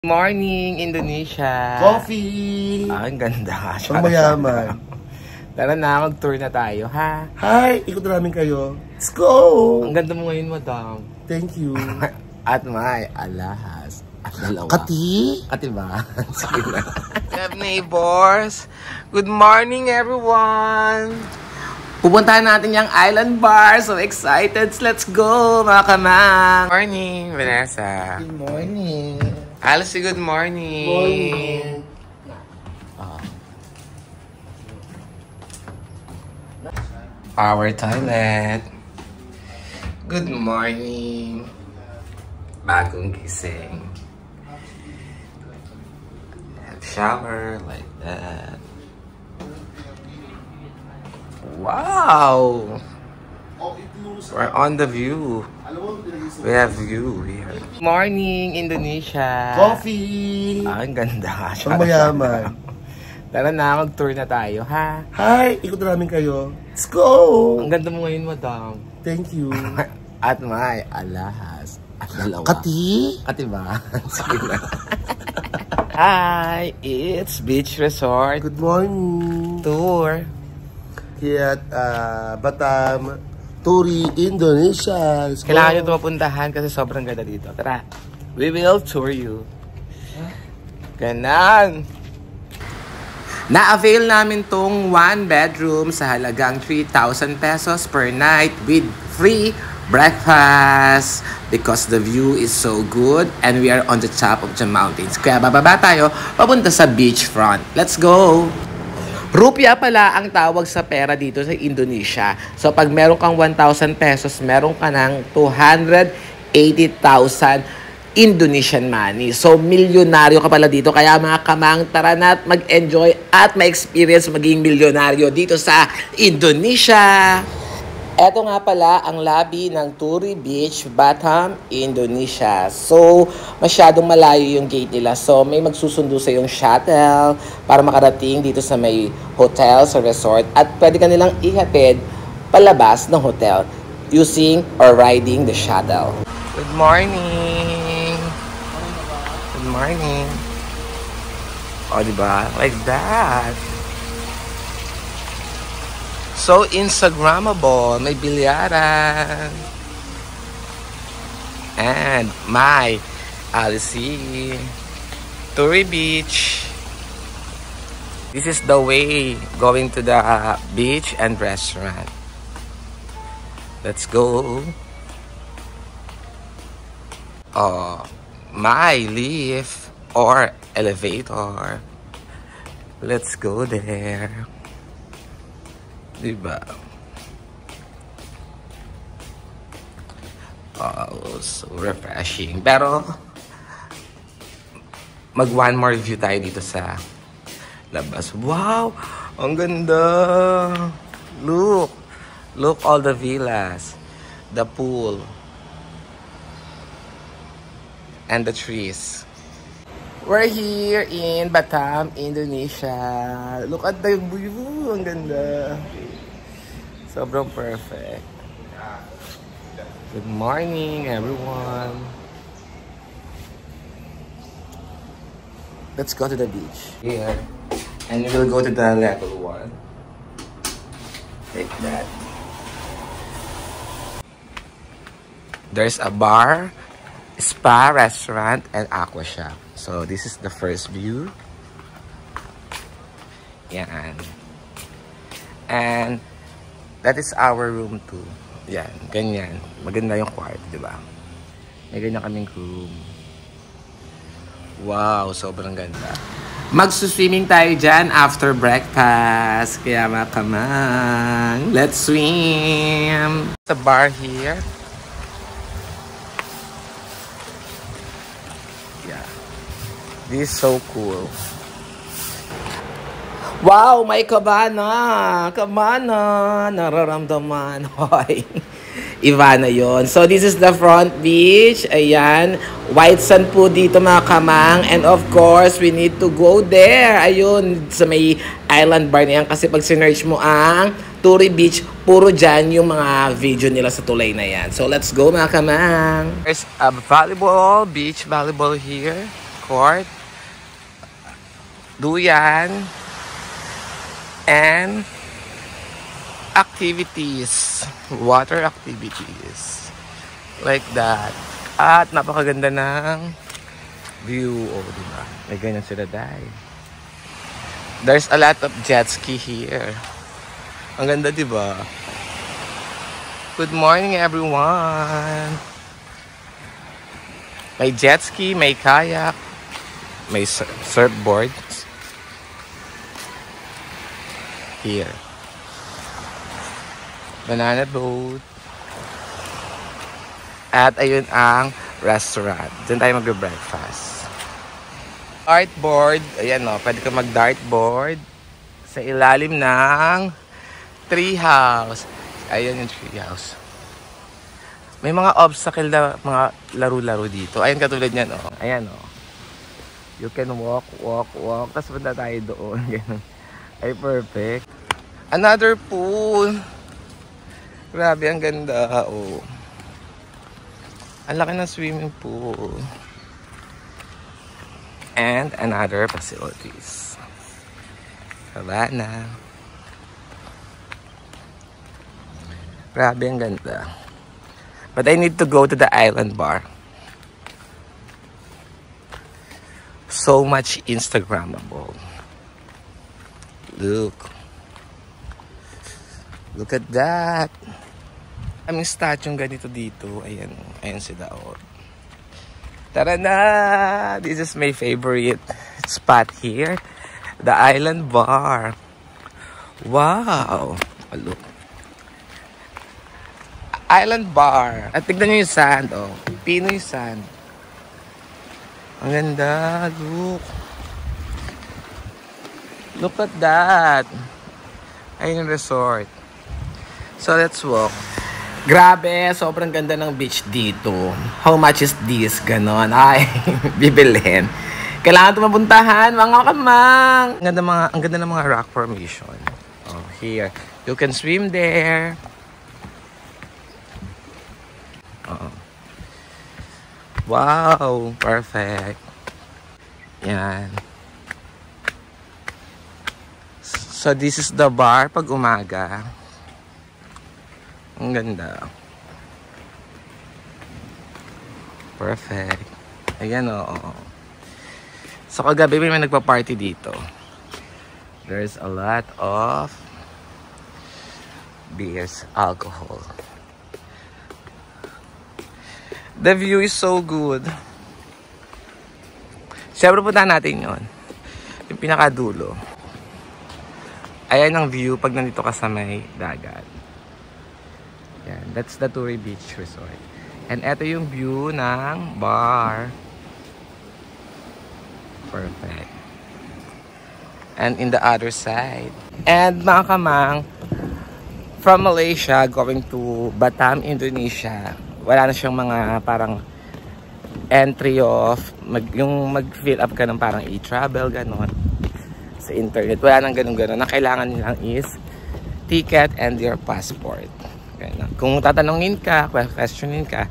Morning, Indonesia! Coffee! Ang ganda. Ang mayaman. Tara na, mag-tour na tayo, ha? Hi! Ikot namin kayo. Let's go! Ang ganda mo ngayon, madam. Thank you. At may alahas. At dalawa. Kati? Kati ba? Sige na. Love neighbors! Good morning, everyone! Pupuntahan natin yung Island Bar. So excited! Let's go, mga kamang! Morning, Vanessa. Good morning. Alice, good morning. Our toilet. Good morning. Bagong gising. Have shower like that. Wow! We're on the view. We have view here. Morning, Indonesia! Coffee! Ang ganda. Ang mayaman. Tara na, mag-tour na tayo, ha? Hi! Ikot namin kayo. Let's go! Ang ganda mo ngayon, madam. Thank you. At may alahas. At dalawa. Kati? Kati ba? Sige na. Hi! It's Beach Resort Good morning. Tour. Here at Batam, Turi, Indonesia. Let's go. Kailangan nyo ito mapuntahan kasi sobrang ganda dito. Tara, we will tour you. Ganang! Na-avail namin tong 1 bedroom sa halagang 3,000 pesos per night with free breakfast because the view is so good and we are on the top of the mountains. Kaya bababa tayo, papunta sa beachfront. Let's go! Rupiah pala ang tawag sa pera dito sa Indonesia. So pag meron kang 1,000 pesos, meron ka ng 280,000 Indonesian money. So milyonaryo ka pala dito. Kaya mga kamang, tara na at mag-enjoy at ma-experience maging milyonaryo dito sa Indonesia. Ito nga pala ang lobby ng Turi Beach, Batam, Indonesia. So, masyadong malayo yung gate nila. So, may magsusundo sa yung shuttle para makarating dito sa may hotel, sa resort. At pwede ka nilang ihatid palabas ng hotel using or riding the shuttle. Good morning! Good morning! O, diba? Like that. So Instagrammable, may bilyaran. And my Alice Turi Beach. This is the way going to the beach and restaurant. Let's go. My lift or elevator. Let's go there. Diba? Oh, so refreshing. Pero, mag one more view tayo dito sa labas. Wow! Ang ganda! Look! Look all the villas. The pool. And the trees. We're here in Batam, Indonesia. Look at the view. Ang ganda. Sobrang perfect. Good morning, everyone. Let's go to the beach. Here. And we will go to the level 1. Like that. There's a bar, spa, restaurant, and aqua shop. So, this is the first view. Yan. And, that is our room too. Yan, ganyan. Maganda yung kwarto, di ba? May ganyan kaming room. Wow, sobrang ganda. Magsuswimming tayo dyan after breakfast. Kaya mga kamang, let's swim! The bar here. Yeah. This is so cool. Wow, may kabana. Kabana. Nararamdaman. Hoy. Iba na yon. So, this is the front beach. Ayan. White sand po dito mga kamang. And of course, we need to go there. Ayun. Sa may island bar na yan. Kasi pag sinearch mo ang Turi Beach, puro dyan yung mga video nila sa tulay na yan. So, let's go mga kamang. There's a volleyball, beach volleyball here. court, duyan, and activities, water activities, like that. At napakaganda ng view, oh, diba? May ganyan sila dahil. There's a lot of jet ski here. Ang ganda, diba? Good morning, everyone. May jet ski, may kayak, may surfboards here. Banana boat. At ayun ang restaurant. Diyan tayo mag-breakfast. Dartboard. Ayan o, pwede ka mag-dartboard sa ilalim ng treehouse. Ayan yung treehouse. May mga obstacle na mga laro-laro dito. Ayan katulad niyan o. Ayan o. You can walk. Tapos punta tayo doon. Ganun. Ay, perfect. Another pool. Grabe, ang ganda. Oh. Ang laki ng swimming pool. And another facilities. Cabana. Grabe, ang ganda. But I need to go to the island bar. So much Instagrammable. Look. Look at that. Aming statue ganito dito. Ayan. Ayan sila. Oh. Tara na! This is my favorite spot here. The Island Bar. Wow! Oh, look. Island Bar. At tignan nyo yung sand. Oh. Pinoy sand. Ang ganda. Look. Look at that. Ayun yung resort. So, let's walk. Grabe, sobrang ganda ng beach dito. How much is this? Ganon. Ay, bibilhin. Kailangan ito mapuntahan, mga kamang. Ang ganda ng mga rock formation. Oh, here. You can swim there. Oh. Wow, perfect. Yan. So, this is the bar pag umaga. Ang ganda. Perfect. Ayan o. So kagabi may nagpa-party dito. There's a lot of beers, alcohol. The view is so good. Siyempre punta natin yon. Yung pinakadulo. Ayan ang view pag nandito ka sa may dagat. Yan, that's the Turi Beach Resort. And eto yung view ng bar. Perfect. And in the other side. And mga kamang, from Malaysia going to Batam, Indonesia, wala na siyang mga parang entry of, yung mag-fill up ka ng parang e-travel, ganon. Sa internet. Wala nang ganon-ganon. Ang kailangan nilang is ticket and your passport. Kung tatanungin ka, questionin ka,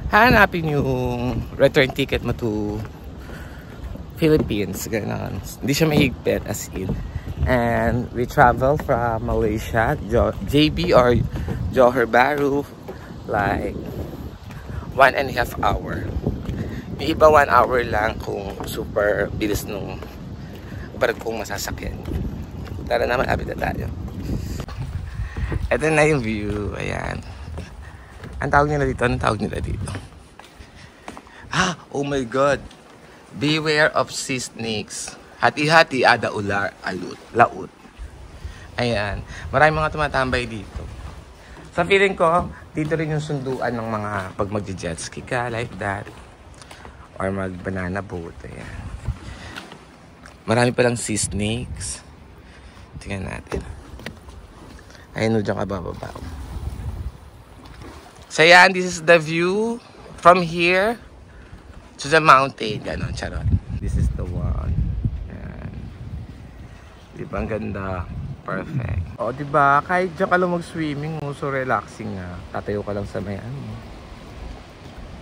hanapin yung return ticket mo to Philippines. Ganon. Hindi siya mahigpit as in. And we travel from Malaysia, JB or Johor Bahru, like 1.5 hour. Yung iba 1 hour lang kung super bilis nung barkong masasakyan. Tara naman, abit na tayo. Ito na yung view. Ayan. Ang tawag nila dito? Anong tawag nila dito? Ah! Oh my God! Beware of sea snakes. Hati-hati ada ular, alut, laut. Ayan. Maraming mga tumatambay dito. Sa feeling ko, dito rin yung sunduan ng mga pag mag-jet ski ka, like that. Or mag-banana boat. Ayan. Marami palang sea snakes. Tingnan natin. Ayun, dyan ka bababa. So yan, this is the view from here to the mountain. Ganon, charot. This is the one. Yan. Diba ang ganda? Perfect. O, diba? Kahit dyan ka lang mag-swimming mo, so relaxing nga. Tatayo ka lang sa may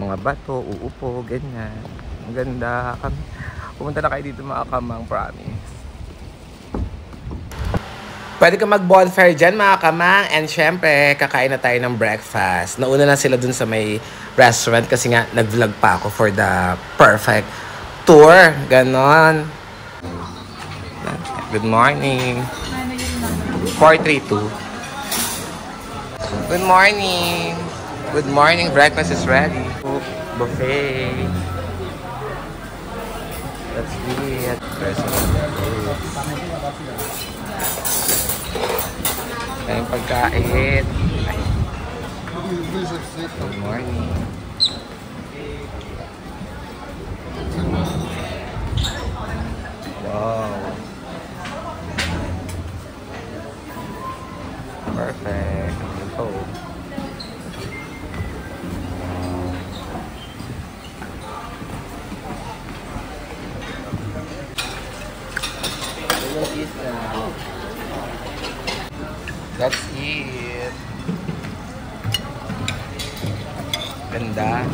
mga bato, uupo, ganyan. Ang ganda. Pumunta na kayo dito mga kamang, promise. Pwede ka mag-bonfire dyan mga kamang. And syempre, kakain na tayo ng breakfast. Nauna na sila dun sa may restaurant kasi nga nag-vlog pa ako for the perfect tour. Ganon. Good morning. 432. Good morning. Good morning. Breakfast is ready. Buffet. Let's eat. There's tayong pagkain. Good morning. Wow. Perfect. Ito. That's it. Ganda.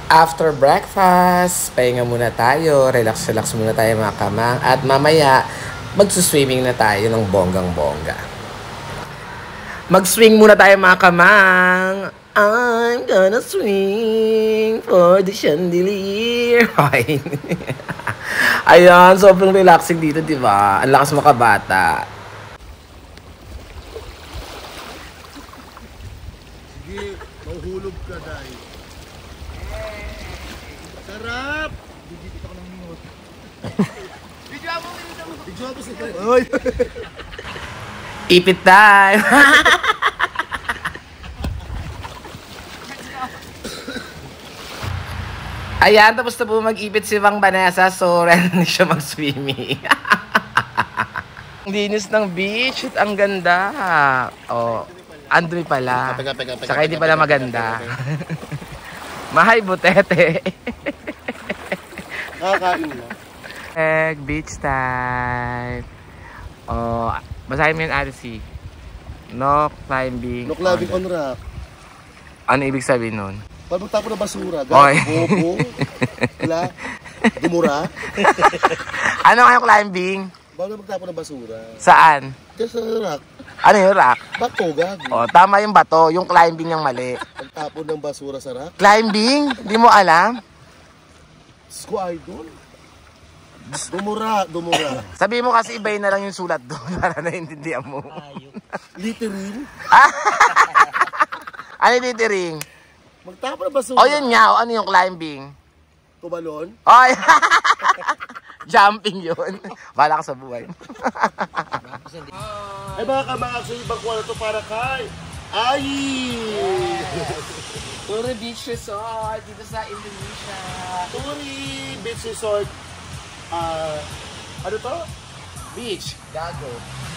After breakfast, pahinga muna tayo. Relax muna tayo mga kamang. At mamaya, magsuswimming na tayo ng bonggang-bongga. Mag-swing muna tayo mga kamang. I'm gonna swing for the chandelier. Okay. Ayan, sobrang relaxing dito, di ba? Ang lakas makabata. Sige, mahuhulog ka, Day. Sarap! Dito ka ng minut. Video mo si Day. Oy! Ipit time! Ayan, tapos na po mag-ipit si Mang Vanessa, so ready siya mag-swimming. Ang linis ng beach, ang ganda. Oh, Andrew pala. Saka hindi pala maganda. Mahay butete. Nakakain mo. Beach time. Oh, basahin mo yung RC. No climbing. No clubbing on rock. Ano ibig sabihin nun? Pag magtapo ng basura, Oy. bobo, dumura. Ano kayong climbing? Bago magtapo ng basura. Saan? Kaya sa rock, Ano yung rock? bato, gabi. Oh, tama yung bato. Yung climbing yung mali. Pagtapo ng basura sa rock, Climbing? Di mo alam? Sko idol. Dumura. Sabi mo kasi ibayin na lang yung sulat doon para naiintindihan mo. Littering. Ano yung titiring? Magtapo ng basura. O yun nga, o ano yung climbing? Tumalon. Oy! Jumping yun. Bala ka sa buhay. Ay mga kamang, sa ibang kuha na ito para kay Ayi! Turi Beach Resort dito sa Indonesia. Turi Beach Resort. Ano to? Beach, gago.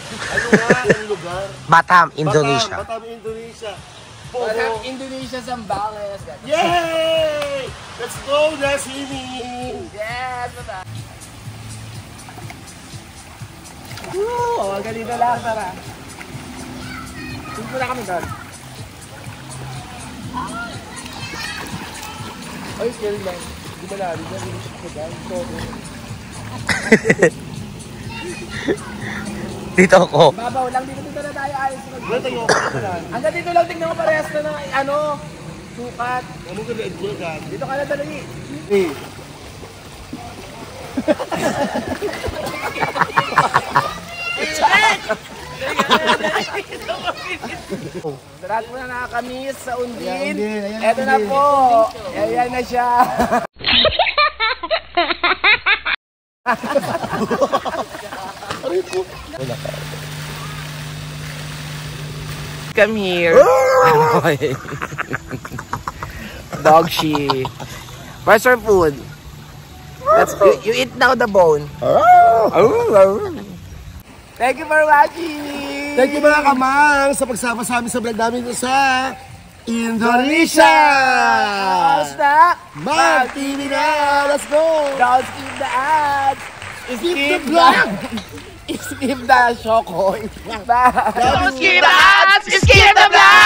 Ano nga ang lugar? Batam, Indonesia. Batam, Indonesia. Batam, Indonesia, Zambales. Yay! Let's go, Nasini! Yes, Batam. Woo! Hanggang dito lang, tara. Punta na kami doon. Ay, scary lang. Hindi ba namin na rinisip ko doon? Dito ako. Babaw lang, dito na tayo ayos. Hanggang dito lang, tingnan mo parehas na ng ano, sukat. Ano ka na-enjoy ka? Dito ka na dali. Eh. Lahat mo na nakakamiss sa Undin. Ayan, Eto na po. Ayan na siya. Come here. Dog shit. Where's your food? You eat now the bone. Thank you for watching! Thank you mga kamang sa pagsama sa amin sa vlog namin dito sa Indonesia! Basta! Mag-TV na! Let's go! Don't skip the ads! Skip the vlog! Skip the shoko! Don't skip the ads! Skip the vlog!